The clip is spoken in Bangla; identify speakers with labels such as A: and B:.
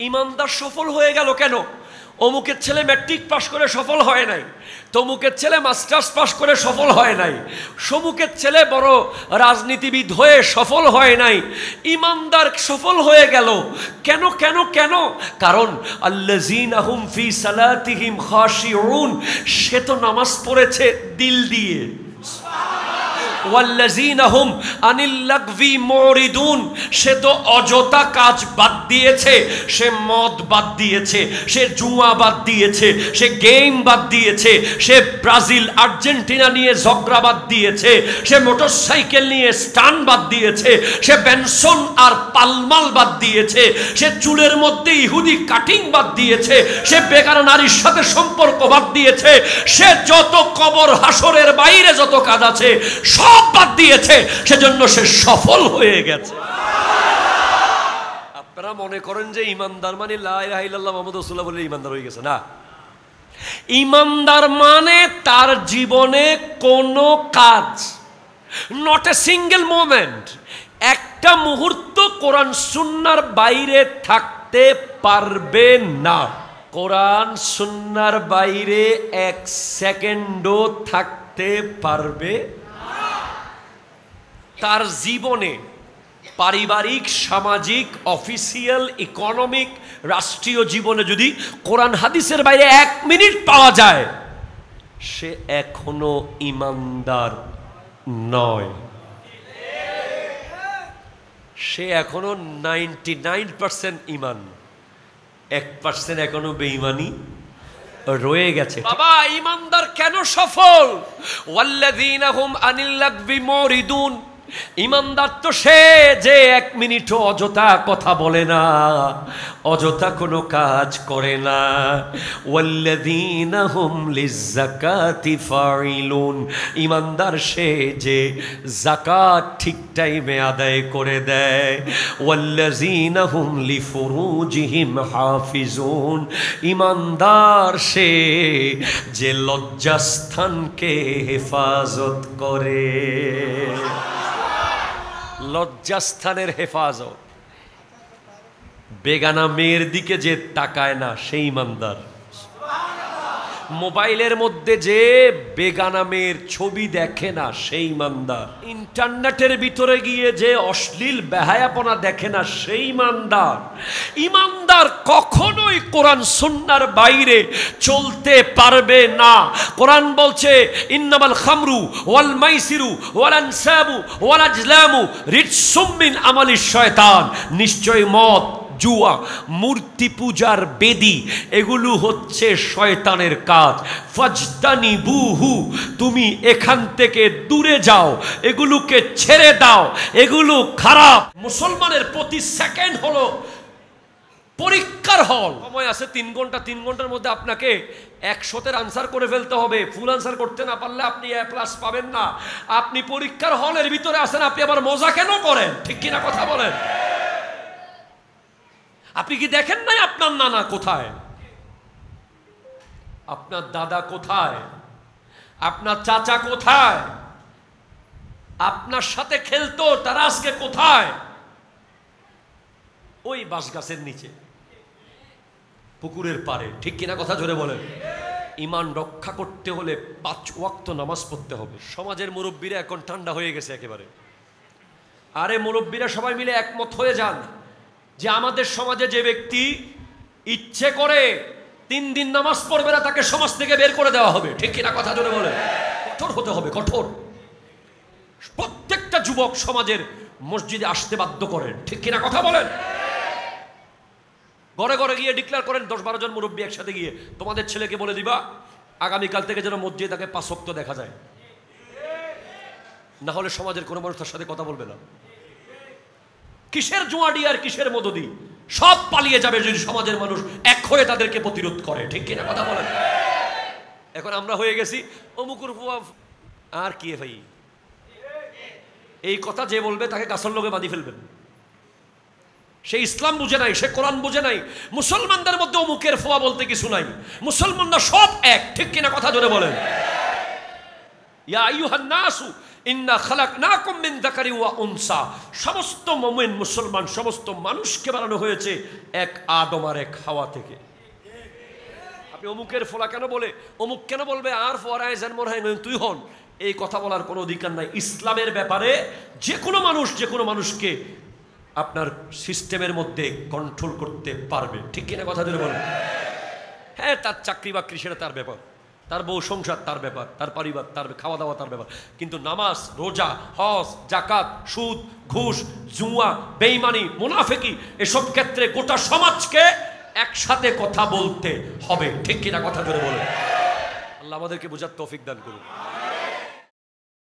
A: ইমানদার সফল হয়ে গেল কেন? অমুকের ছেলে ম্যাট্রিক পাস করে সফল হয় নাই, তমুকের ছেলে মাস্টার্স পাস করে সফল হয় নাই, সমুকের ছেলে বড় রাজনীতিবিদ হয়ে সফল হয় নাই, ইমানদার সফল হয়ে গেল কেন? কেন কেন? কারণ আল্লাযীনা হুম ফি সালাতিহিম খাশিউন, সে তো নামাজ পড়েছে দিল দিয়ে। ওয়াল্লাযীনা হুম আনিল লাগভি মুরিদুন, সে তো অযথা কাজ বাদ দিয়েছে, সে মদ বাদ দিয়েছে, সে জুয়া বাদ দিয়েছে, সে গেম বাদ দিয়েছে, সে ব্রাজিল আর্জেন্টিনা নিয়ে ঝগড়া বাদ দিয়েছে, সে মোটরসাইকেল নিয়ে স্টান বাদ দিয়েছে, সে বেনসন আর পালমাল বাদ দিয়েছে, সে চুলের মধ্যে ইহুদি কাটিং বাদ দিয়েছে, সে বেকার নারীর সাথে সম্পর্ক বাদ দিয়েছে, সে যত কবর হাসরের বাইরে যত কাজ আছে সব বাদ দিয়েছে, সেজন্য সে সফল হয়ে গেছে। আপনারা মনে করেন যে ইমানদার মানে লা ইলাহা ইল্লাল্লাহ মুহাম্মাদুর রাসূলুল্লাহ বলে ইমানদার হয়ে গেছে? না, ইমানদার মানে তার জীবনে কোনো কাজ, নট এ সিঙ্গেল মোমেন্ট, একটা মুহূর্ত কোরআন সুন্নাহর বাইরে থাকতে পারবে না। কোরআন সুন্নাহর বাইরে এক সেকেন্ডও থাকতে পারবে তার জীবনে। পারিবারিক, সামাজিক, অফিসিয়াল, ইকোনমিক, রাষ্ট্রীয় জীবনে যদি কোরআন হাদিসের বাইরে এক মিনিট পাওয়া যায়, সে এখনো ইমানদার নয়, সে এখনো 99% ইমান, 1% এখনো বেঈমানি রয়ে গেছে। বাবা, ইমানদার কেন সফল? ওয়াল্লাযীনা হুম আনিল লাগভি মুরিদুন, ইমানদার তো সে যে এক মিনিটও অযথা কথা বলে না, অযথা কোনো কাজ করে না। ওয়াল্লাযীনা হুম লিয-যাকাতি ফাইলুন, ইমানদার সে যে যাকাত ঠিক টাইমে আদায় করে দেয়। ওয়াল্লাযীনা হুম লিফুরুজিহিম হাফিজুন, ইমানদার সে যে লজ্জাস্থানকে হেফাজত করে। লজ্জাস্থানের হেফাজত, বেগানা মেয়ের দিকে যে তাকায় না সেই ইমানদার। মোবাইলের মধ্যে যে বেগানা মেয়ের ছবি দেখে না সেই ইমানদার। ইন্টারনেটের ভিতরে গিয়ে যে অশ্লীল বেহায়াপনা দেখে না সেই ইমানদার। ইমানদার কখনোই কোরআন সুন্নাহর বাইরে চলতে পারবে না। কোরআন বলছে ইন্নামাল খামরু ওয়াল মাইসিরু ওয়াল আনসাবু ওয়াল আজলামু রিজসুম মিন আমালিশ শয়তান, নিশ্চয় মদ, জুয়া, মূর্তি পূজার বেদি, এগুলো হচ্ছে শয়তানের কাজ। ফাজতানিবুহু, তুমি এখান থেকে দূরে যাও, এগুলোকে ছেড়ে দাও, এগুলো খারাপ। মুসলমানের প্রতি সেকেন্ড হলো পরীক্ষার হল। সময় আছে 3 ঘন্টা, 3 ঘন্টার মধ্যে আপনাকে 100-এর আনসার করে ফেলতে হবে। ফুল আনসার করতে না পারলে আপনি A+ পাবেন না। আপনি পরীক্ষার হলের ভিতরে আছেন, আপনি আবার মজা কেন করেন? ঠিক কিনা কথা বলেন? আপনি কি দেখেন নাই আপনার নানা কোথায়, আপনার দাদা কোথায়, আপনার চাচা কোথায়, আপনার সাথে খেলতো তারা আজকে কোথায়? ওই বাঁশ গাছের নিচে, পুকুরের পাড়ে। ঠিক কিনা কথা জোরে বলেন? ইমান রক্ষা করতে হলে 5 ওয়াক্ত নামাজ পড়তে হবে। সমাজের মুরব্বীরা এখন ঠান্ডা হয়ে গেছে একেবারে। আরে মুরব্বীরা সবাই মিলে একমত হয়ে যান যে আমাদের সমাজে যে ব্যক্তি ইচ্ছে করে 3 দিন নামাজ পড়বে না, তাকে সমাজ থেকে বের করে দেওয়া হবে। ঠিক কিনা কথা জোরে বলে? কঠোর হতে হবে, কঠোর। প্রত্যেকটা যুবক সমাজের মসজিদে আসতে বাধ্য করেন। ঠিক কিনা কথা বলেন? ঘরে ঘরে গিয়ে ডিক্লেয়ার করেন, 10-12 জন মুরব্বী একসাথে গিয়ে তোমাদের ছেলেকে বলে দিবা আগামীকাল থেকে যেন মসজিদে তাকে 5 ওয়াক্ত দেখা যায়, না হলে সমাজের কোনো মানুষ তার সাথে কথা বলবে না। কিসের জুয়াডি আর কিসের মদদি, সব পালিয়ে যাবে যদি সমাজের মানুষ এক হয়ে তাদেরকে প্রতিরোধ করে। ঠিক কিনা কথা বলেন? এখন আমরা হয়ে গেছি অমুকুর ফুয়া আর কি ভাই, এই কথা যে বলবে তাকে গাছের লোকে বাঁধি ফেলবেন। সে ইসলাম বুঝে নাই, সে কোরআন বুঝে নাই। মুসলমানদের মধ্যে অমুকের ফুয়া বলতে কিছু নাই, মুসলমানরা সব এক। ঠিক কিনা কথা জোরে বলেন? ইয়া আইয়ুহান নাসু ইন্না খালাকনাকুম মিন যাকারি ওয়া উনসা, সমস্ত মুমিন মুসলমান সমস্ত মানুষকে বানানো হয়েছে এক আদম আর এক হাওয়া থেকে। আপনি অমুকের ফলা কেন বলে, অমুক কেন বলবে আর ফরায় জন্ম হয় নয় তুই হন, এই কথা বলার কোনো অধিকার নাই। ইসলামের ব্যাপারে যে কোনো মানুষ যে কোনো মানুষকে আপনার সিস্টেমের মধ্যে কন্ট্রোল করতে পারবে, ঠিক কিনা কথা ধরে বলেন? হ্যাঁ, তার চাকরি বাকরি সেটা তার ব্যাপার, তার বউ সংসার তার ব্যাপার, তার পরিবার তার খাওয়া দাওয়া তার ব্যাপার, কিন্তু নামাজ রোজা হজ জাকাত সুদ ঘুষ জুয়া বেঈমানি মুনাফিকি এসব ক্ষেত্রে গোটা সমাজকে একসাথে কথা বলতে হবে, ঠিক কিনা কথা ধরে বলেন? আল্লাহ আমাদেরকে বোঝার তৌফিক দান করুন।